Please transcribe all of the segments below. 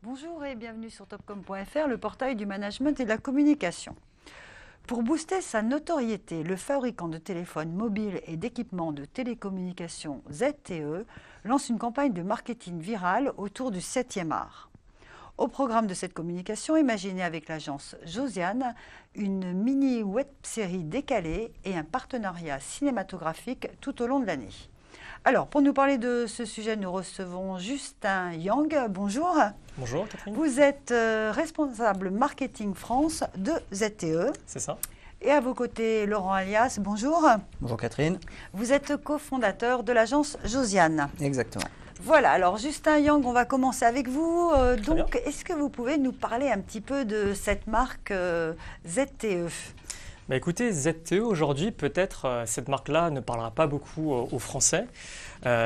Bonjour et bienvenue sur topcom.fr, le portail du management et de la communication. Pour booster sa notoriété, le fabricant de téléphones mobiles et d'équipements de télécommunications ZTE lance une campagne de marketing virale autour du 7e art. Au programme de cette communication, imaginez avec l'agence Josiane une mini web-série décalée et un partenariat cinématographique tout au long de l'année. Alors, pour nous parler de ce sujet, nous recevons Justin Yang. Bonjour. Bonjour Catherine. Vous êtes responsable marketing France de ZTE. C'est ça. Et à vos côtés, Laurent Alias. Bonjour. Bonjour Catherine. Vous êtes cofondateur de l'agence Josiane. Exactement. Voilà, alors Justin Yang, on va commencer avec vous. Donc, est-ce que vous pouvez nous parler un petit peu de cette marque ZTE ? Bah écoutez, ZTE aujourd'hui, peut-être cette marque-là ne parlera pas beaucoup aux Français.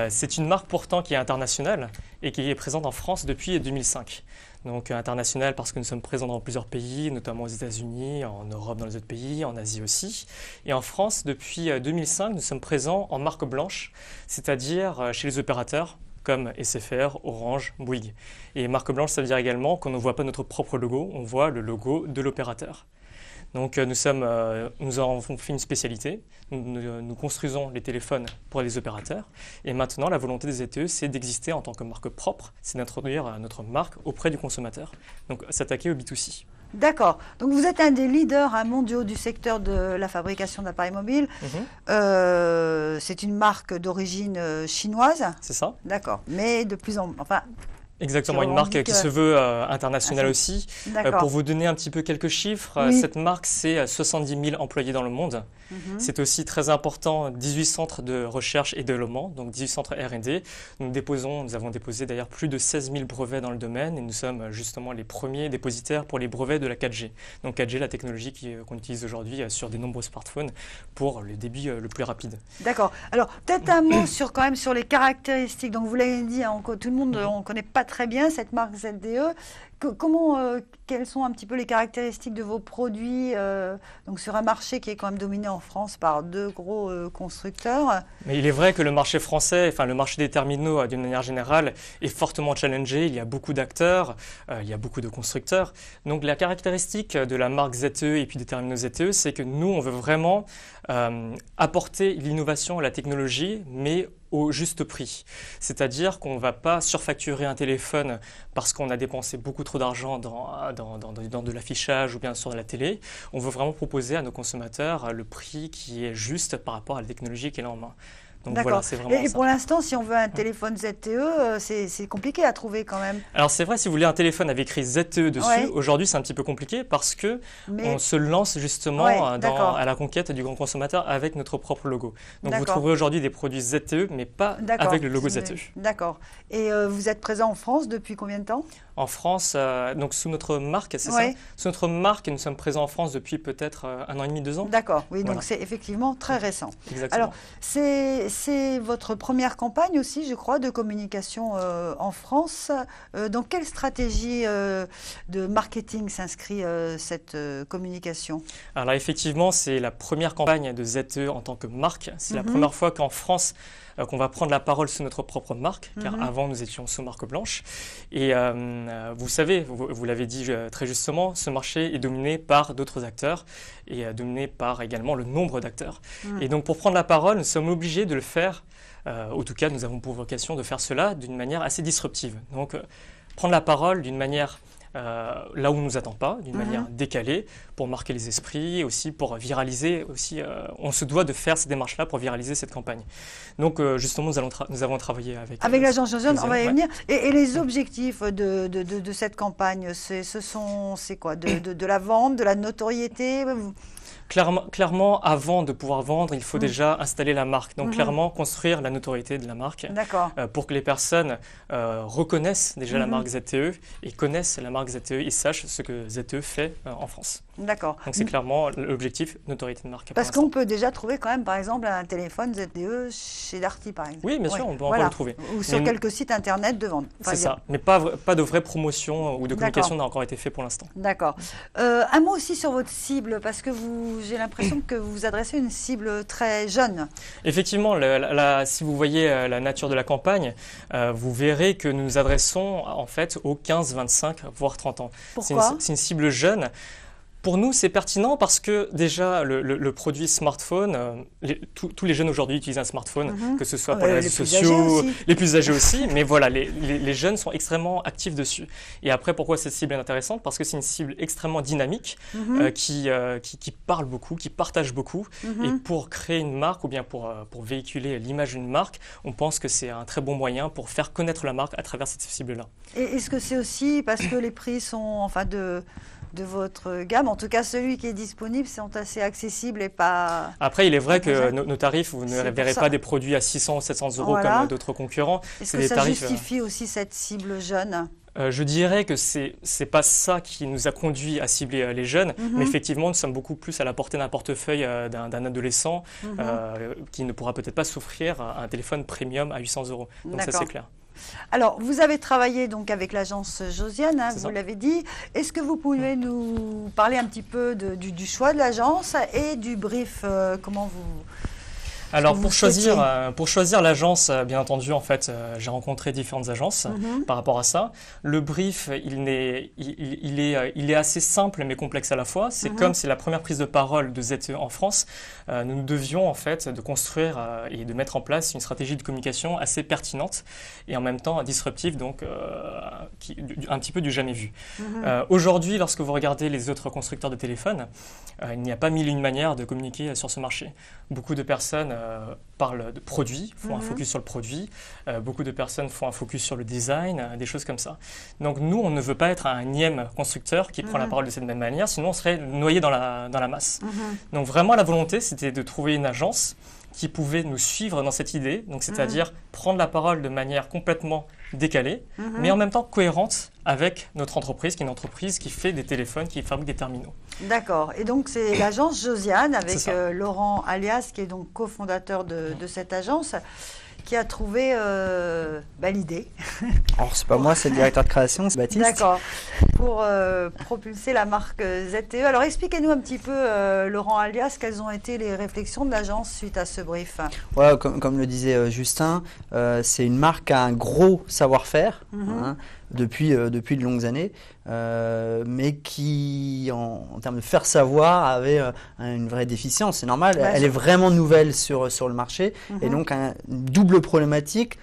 C'est une marque pourtant qui est internationale et qui est présente en France depuis 2005. Donc internationale parce que nous sommes présents dans plusieurs pays, notamment aux États-Unis, en Europe, dans les autres pays, en Asie aussi. Et en France, depuis 2005, nous sommes présents en marque blanche, c'est-à-dire chez les opérateurs comme SFR, Orange, Bouygues. Et marque blanche, ça veut dire également qu'on ne voit pas notre propre logo, on voit le logo de l'opérateur. Donc nous avons fait une spécialité, nous construisons les téléphones pour les opérateurs et maintenant la volonté des ZTE c'est d'exister en tant que marque propre, c'est d'introduire notre marque auprès du consommateur, donc s'attaquer au B2C. D'accord, donc vous êtes un des leaders mondiaux du secteur de la fabrication d'appareils mobiles. C'est une marque d'origine chinoise. C'est ça. D'accord, mais de plus en... Enfin, exactement, une marque qui se veut internationale aussi. Pour vous donner un petit peu quelques chiffres, oui. Cette marque, c'est 70 000 employés dans le monde. C'est aussi très important, 18 centres de recherche et développement, donc 18 centres R&D. Nous avons déposé d'ailleurs plus de 16 000 brevets dans le domaine et nous sommes justement les premiers dépositaires pour les brevets de la 4G. Donc 4G, la technologie qu'on utilise aujourd'hui sur des nombreux smartphones pour le débit le plus rapide. D'accord. Alors peut-être un mot sur les caractéristiques. Donc vous l'avez dit, tout le monde on connaît pas très bien cette marque ZTE. Quelles sont un petit peu les caractéristiques de vos produits donc sur un marché qui est quand même dominé en France par deux gros constructeurs? Mais il est vrai que le marché français, enfin le marché des terminaux d'une manière générale, est fortement challengé. Il y a beaucoup d'acteurs, il y a beaucoup de constructeurs. Donc la caractéristique de la marque ZTE et puis des terminaux ZTE, c'est que nous, on veut vraiment apporter l'innovation, la technologie, mais au juste prix. C'est-à-dire qu'on ne va pas surfacturer un téléphone parce qu'on a dépensé beaucoup trop d'argent dans de l'affichage ou bien sur la télé. On veut vraiment proposer à nos consommateurs le prix qui est juste par rapport à la technologie qu'elle a en main. Donc voilà, c'est vraiment et ça. Pour l'instant, si on veut un téléphone ZTE, c'est compliqué à trouver quand même. Alors c'est vrai, si vous voulez un téléphone avec écrit ZTE dessus, aujourd'hui c'est un petit peu compliqué parce que on se lance justement à la conquête du grand consommateur avec notre propre logo. Donc vous trouverez aujourd'hui des produits ZTE, mais pas avec le logo ZTE. D'accord. Et vous êtes présent en France depuis combien de temps ? En France, donc sous notre marque, c'est ça ? Sous notre marque, nous sommes présents en France depuis peut-être 1 an et demi, 2 ans. D'accord, oui, donc c'est effectivement très récent. Exactement. Alors, c'est votre première campagne aussi, je crois, de communication en France. Dans quelle stratégie de marketing s'inscrit cette communication ? Alors effectivement, c'est la première campagne de ZTE en tant que marque. C'est la première fois qu'en France, qu'on va prendre la parole sous notre propre marque, car avant nous étions sous marque blanche. Et vous savez, vous l'avez dit très justement, ce marché est dominé par d'autres acteurs et dominé par également le nombre d'acteurs. Et donc pour prendre la parole, nous sommes obligés de le faire, en tout cas nous avons pour vocation de faire cela d'une manière assez disruptive. Donc prendre la parole d'une manière là où on ne nous attend pas, d'une manière décalée, pour marquer les esprits, et aussi pour viraliser. On se doit de faire ces démarches-là pour viraliser cette campagne. Donc justement, nous avons travaillé avec l'agence Josiane, on va y venir. Et les objectifs de cette campagne, c'est quoi ? De la vente, de la notoriété ? Clairement, avant de pouvoir vendre, il faut déjà installer la marque. Donc clairement, construire la notoriété de la marque pour que les personnes reconnaissent déjà la marque ZTE et connaissent la marque ZTE et sachent ce que ZTE fait en France. D'accord. Donc c'est clairement l'objectif, notoriété de marque. Parce qu'on peut déjà trouver quand même, par exemple, un téléphone ZTE chez Darty, par exemple. Oui, bien sûr, on peut encore le trouver. Ou sur quelques sites internet de vente. C'est ça, mais pas de vraie promotion ou de communication n'a encore été fait pour l'instant. D'accord. Un mot aussi sur votre cible, parce que vous j'ai l'impression que vous vous adressez à une cible très jeune. Effectivement, si vous voyez la nature de la campagne, vous verrez que nous nous adressons en fait aux 15, 25, voire 30 ans. Pourquoi ? C'est une cible jeune. Pour nous, c'est pertinent parce que déjà, le produit smartphone, tous les jeunes aujourd'hui utilisent un smartphone, que ce soit pour les réseaux sociaux, les plus âgés aussi, mais voilà, les jeunes sont extrêmement actifs dessus. Et après, pourquoi cette cible est intéressante ? Parce que c'est une cible extrêmement dynamique, qui parle beaucoup, qui partage beaucoup, et pour créer une marque ou bien pour véhiculer l'image d'une marque, on pense que c'est un très bon moyen pour faire connaître la marque à travers cette cible-là. Et est-ce que c'est aussi parce que les prix sont enfin de votre gamme, en tout cas celui qui est disponible, sont assez accessibles et pas... Après, il est vrai que nos tarifs, vous ne verrez pas des produits à 600 ou 700 euros comme d'autres concurrents. Est-ce que ça justifie aussi cette cible jeune ? Je dirais que c'est pas ça qui nous a conduit à cibler les jeunes, mais effectivement, nous sommes beaucoup plus à la portée d'un portefeuille d'un adolescent qui ne pourra peut-être pas s'offrir un téléphone premium à 800 euros. Donc ça, c'est clair. Alors, vous avez travaillé donc avec l'agence Josiane, vous l'avez dit. Est-ce que vous pouvez nous parler un petit peu du choix de l'agence et du brief, comment vous... Alors pour choisir l'agence, bien entendu, en fait, j'ai rencontré différentes agences par rapport à ça. Le brief, il est assez simple mais complexe à la fois. C'est comme c'est la première prise de parole de ZTE en France. Nous devions en fait de construire et de mettre en place une stratégie de communication assez pertinente et en même temps disruptive, donc un petit peu du jamais vu. Aujourd'hui, lorsque vous regardez les autres constructeurs de téléphones, il n'y a pas mille et une manières de communiquer sur ce marché. Beaucoup de personnes parlent de produits, font un focus sur le produit. Beaucoup de personnes font un focus sur le design, des choses comme ça. Donc nous, on ne veut pas être un énième constructeur qui prend la parole de cette même manière, sinon on serait noyé dans la masse. Donc vraiment, la volonté, c'était de trouver une agence qui pouvait nous suivre dans cette idée, donc c'est-à-dire prendre la parole de manière complètement décalée, mais en même temps cohérente avec notre entreprise, qui est une entreprise qui fait des téléphones, qui fabrique des terminaux. D'accord. Et donc c'est l'agence Josiane avec Laurent Alias, qui est donc cofondateur de cette agence, qui a trouvé l'idée. Alors c'est pas moi, c'est le directeur de création, c'est Baptiste. D'accord. Pour propulser la marque ZTE. Alors expliquez-nous un petit peu, Laurent Alias, quelles ont été les réflexions de l'agence suite à ce brief. Voilà, comme le disait Justin, c'est une marque qui a un gros savoir-faire depuis de longues années, mais qui, en termes de faire savoir, avait une vraie déficience. C'est normal, elle est vraiment nouvelle sur le marché, et donc une double problématique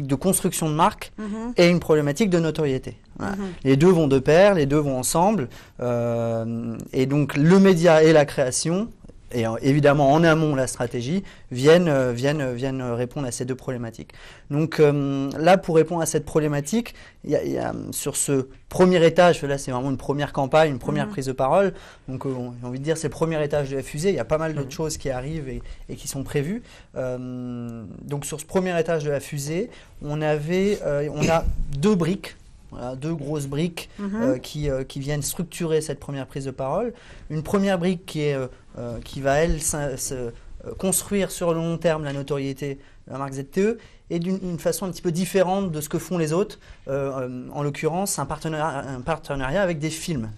de construction de marque et une problématique de notoriété. Voilà. Les deux vont de pair, les deux vont ensemble, et donc le média et la création, et évidemment en amont la stratégie, viennent répondre à ces deux problématiques. Donc là, pour répondre à cette problématique, il y a sur ce premier étage, là c'est vraiment une première campagne, une première prise de parole, donc j'ai envie de dire c'est le premier étage de la fusée, il y a pas mal d'autres choses qui arrivent et qui sont prévues. Donc sur ce premier étage de la fusée, on a deux briques. Voilà, deux grosses briques qui viennent structurer cette première prise de parole. Une première brique qui va, elle, construire sur le long terme la notoriété de la marque ZTE et d'une façon un petit peu différente de ce que font les autres. En l'occurrence, un partenariat avec des films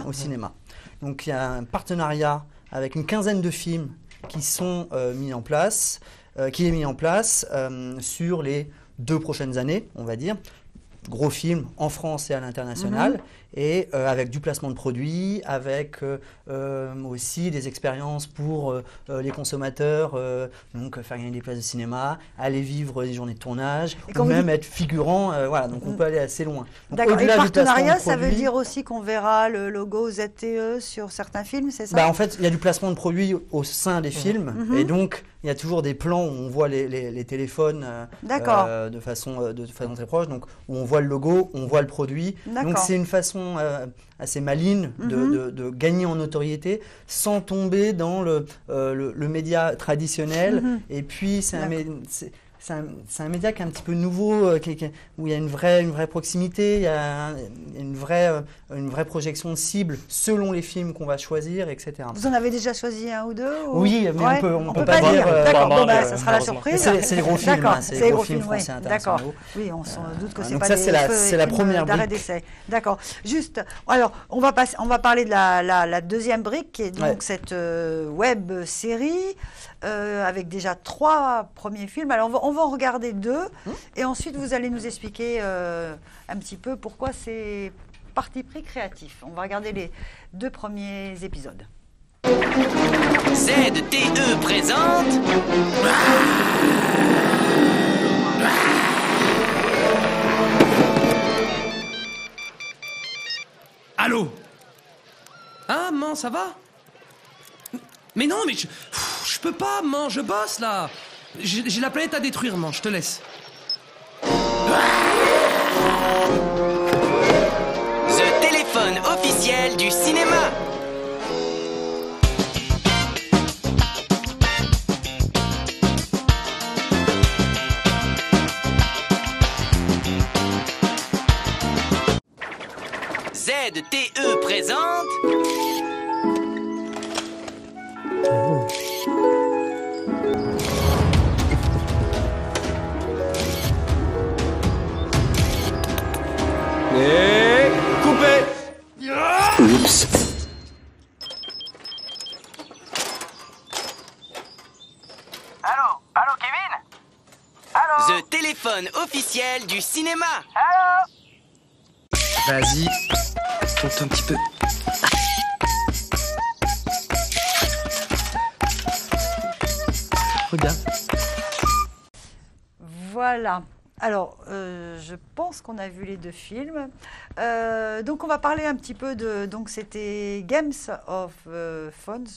au cinéma. Donc il y a un partenariat avec une quinzaine de films qui sont mis en place, sur les 2 prochaines années, on va dire. Gros films en France et à l'international, et avec du placement de produits, avec aussi des expériences pour les consommateurs, donc faire gagner des places de cinéma, aller vivre des journées de tournage, ou même être figurant, voilà, donc on peut aller assez loin. D'accord, et partenariat, ça veut dire aussi qu'on verra le logo ZTE sur certains films, c'est ça ? En fait, il y a du placement de produits au sein des films, et donc il y a toujours des plans où on voit les téléphones de façon très proche, donc où on voit le logo, on voit le produit. Donc c'est une façon assez maligne de gagner en notoriété sans tomber dans le média traditionnel. Et puis c'est un média qui est un petit peu nouveau, où il y a une vraie proximité, il y a une vraie projection de cible selon les films qu'on va choisir, etc. Vous en avez déjà choisi un ou deux ou... Oui, mais Ouais, on peut pas dire. D'accord, bon, bah, ça sera la surprise. C'est les gros films, D'accord, c'est les gros films français internationaux. D'accord. Oui, on s'en doute que c'est Donc pas ça, des c'est la première d'arrêt brique. d'essai. D'accord. Juste, alors, on va parler de la deuxième brique, qui est donc cette web série avec déjà 3 premiers films. Alors, on va en regarder 2 et ensuite vous allez nous expliquer un petit peu pourquoi c'est parti pris créatif. On va regarder les 2 premiers épisodes. ZTE présente. Allô? Ah, man, ça va? Mais non, mais je peux pas, man, je bosse là. J'ai la planète à détruire, man, je te laisse. The téléphone officiel du cinéma. ZTE présente. Et coupé. Oups. Allô, Kevin? The téléphone officiel du cinéma. Vas-y, monte un petit peu. Regarde. Voilà. Alors, je pense qu'on a vu les 2 films. Donc, on va parler un petit peu de... Donc, c'était Games of Thrones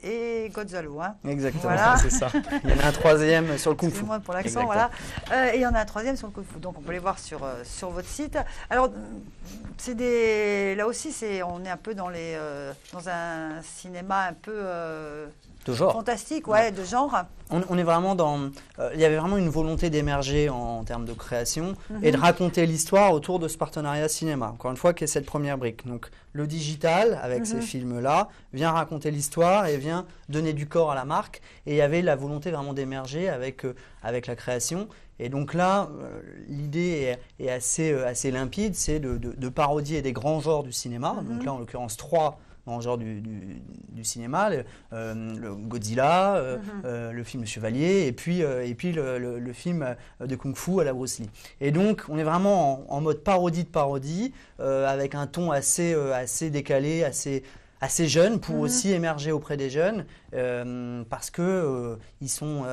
et Gonzalo. Hein. Exactement, Voilà. C'est ça. Il y en a un 3e sur le Kung Fu. Excusez-moi pour l'accent, Exactement. voilà. Et il y en a un 3e sur le Kung Fu. Donc, on peut les voir sur votre site. Alors, là aussi, on est un peu dans un cinéma un peu De genre. fantastique, ouais, de genre. On est vraiment dans... il y avait vraiment une volonté d'émerger en termes de création et de raconter l'histoire autour de ce partenariat cinéma. Encore une fois, qui est cette première brique. Donc, le digital, avec ces films-là, vient raconter l'histoire et vient donner du corps à la marque. Et il y avait la volonté vraiment d'émerger avec la création. Et donc là, l'idée est assez limpide, c'est de parodier des grands genres du cinéma. Donc là, en l'occurrence, 3 dans le genre du cinéma, le Godzilla, le film Le Chevalier, et puis le film de Kung Fu à la Bruce Lee. Et donc, on est vraiment en mode parodie de parodie, avec un ton assez décalé, assez jeune pour aussi émerger auprès des jeunes, parce que ils sont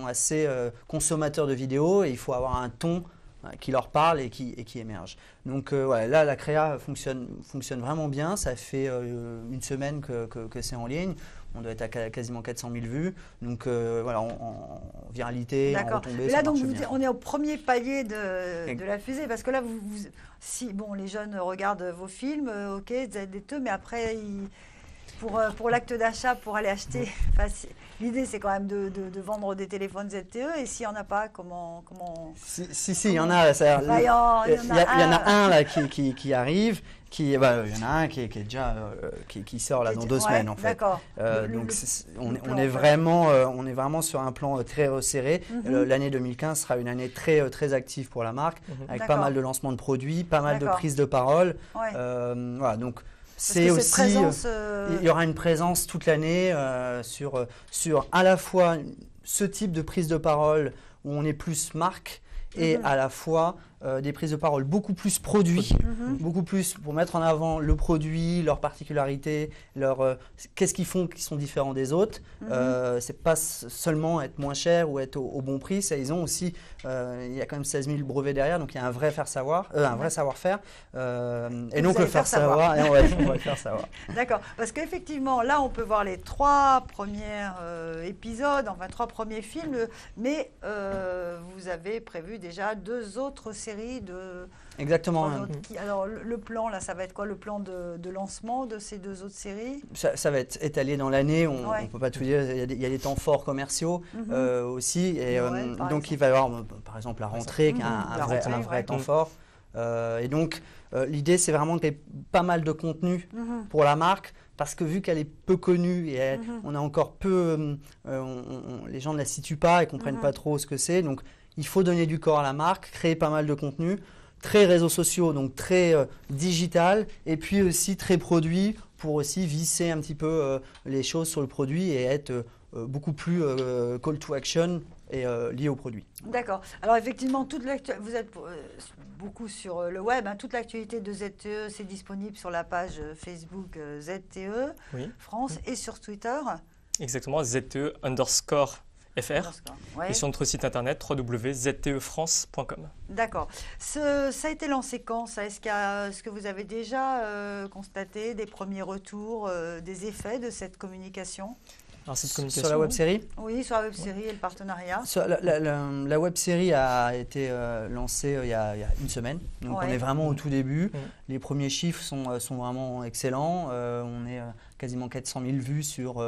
assez consommateurs de vidéos et il faut avoir un ton qui leur parle et qui émerge. Donc là, la créa fonctionne vraiment bien. Ça fait une semaine que c'est en ligne. On doit être à quasiment 400 000 vues. Donc voilà, en viralité, en retombée, Là, ça donc, marche bien. on est au premier palier de la fusée, parce que là, si les jeunes regardent vos films, ok, ZTE, mais après, pour l'acte d'achat, pour aller acheter, l'idée c'est quand même de vendre des téléphones ZTE, et s'il n'y en a pas, comment... Si, il y en a. Il y en a un là qui arrive. Il y en a un qui est déjà qui sort là dans 2 semaines en fait. D'accord. Donc on est vraiment sur un plan très resserré. L'année 2015 sera une année très très active pour la marque, avec pas mal de lancements de produits, pas mal de prises de parole. Ouais. Voilà, donc c'est aussi il y aura une présence toute l'année sur à la fois ce type de prise de parole où on est plus marque et à la fois des prises de parole beaucoup plus produits, beaucoup plus pour mettre en avant le produit, leurs particularités, qu'est-ce qu'ils font qui sont différents des autres. C'est pas seulement être moins cher ou être au bon prix, ils ont aussi, il y a quand même 16 000 brevets derrière, donc il y a un vrai vrai savoir-faire, et donc le faire savoir, et on va le faire savoir. D'accord, parce qu'effectivement, là, on peut voir les 3 premiers épisodes, enfin 3 premiers films, mais vous avez prévu déjà 2 autres séries série de... Exactement. Alors, le plan, là, ça va être quoi? Le plan de lancement de ces 2 autres séries? Ça va être étalé dans l'année, on Ouais. ne peut pas tout dire, il y a des temps forts commerciaux aussi, et Noël, par donc exemple. il va y avoir par exemple la rentrée, qui est La rentrée, un vrai ouais. temps fort. Et donc l'idée c'est vraiment de créer pas mal de contenu pour la marque, parce que vu qu'elle est peu connue et on a encore peu, les gens ne la situent pas et comprennent pas trop ce que c'est, donc il faut donner du corps à la marque, créer pas mal de contenu, très réseaux sociaux, donc très digital, et puis aussi très produit, pour aussi visser un petit peu les choses sur le produit et être beaucoup plus call to action et lié au produit. D'accord. Alors effectivement, vous êtes beaucoup sur le web. Toute l'actualité de ZTE, c'est disponible sur la page Facebook ZTE Oui. France et sur Twitter. Exactement, ZTE_FR. Ouais. Et sur notre site internet www.ztefrance.com. D'accord. Ça a été lancé quand ça? Est-ce que vous avez déjà constaté des premiers retours, des effets de cette communication? Alors, cette Sur communication, la web série, Oui, sur la web série et le partenariat. la web série a été lancée il y a une semaine, donc Ouais. on est vraiment au tout début. Les premiers chiffres sont vraiment excellents. On est quasiment 400 000 vues sur pour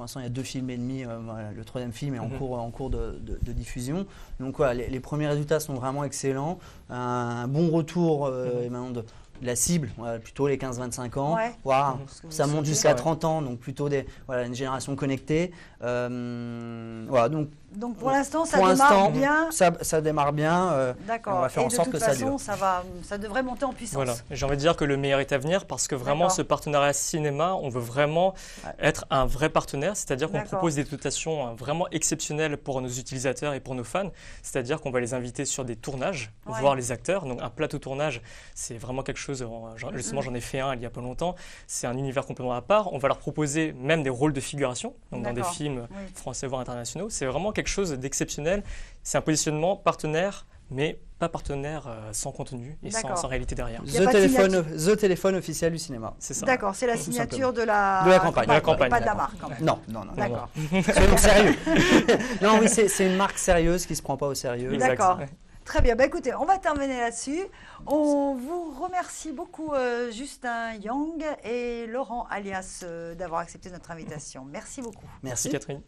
l'instant il y a 2 films et demi. Voilà, le 3e film est en cours de diffusion. Donc voilà, les premiers résultats sont vraiment excellents. Un bon retour maintenant de la cible, voilà, plutôt les 15-25 ans. Ouais. Voilà, Ce que vous ça monte souhaitez. jusqu'à 30 ans, donc plutôt une génération connectée. Voilà, Donc pour l'instant, ça pour démarre l'instant, bien. ça démarre bien. D'accord. on va faire Et en de sorte toute que ça façon, dure. ça devrait monter en puissance. Voilà, j'ai envie de dire que le meilleur est à venir, parce que vraiment D'accord. ce partenariat cinéma, on veut vraiment être un vrai partenaire, c'est-à-dire qu'on D'accord. propose des dotations vraiment exceptionnelles pour nos utilisateurs et pour nos fans, c'est-à-dire qu'on va les inviter sur des tournages, Ouais. voir les acteurs. Donc un plateau tournage, c'est vraiment quelque chose, justement j'en ai fait un il y a pas longtemps, c'est un univers complètement à part. On va leur proposer même des rôles de figuration, donc dans des D'accord. films Oui. français voire internationaux. C'est vraiment quelque chose d'exceptionnel. C'est un positionnement partenaire, mais pas partenaire sans contenu et D'accord. sans réalité derrière. y a pas de The téléphone officiel du cinéma. C'est ça. D'accord, c'est la Tout signature simplement. de la campagne. De la campagne, pas de la d'accord. marque quand même. Non. D'accord. Soyons sérieux. Non, oui, c'est une marque sérieuse qui ne se prend pas au sérieux. Exact. D'accord. Ouais. Très bien. Bah, écoutez, on va terminer là-dessus. On vous remercie beaucoup, Justin Yang et Laurent Alias, d'avoir accepté notre invitation. Merci beaucoup. Merci. Catherine.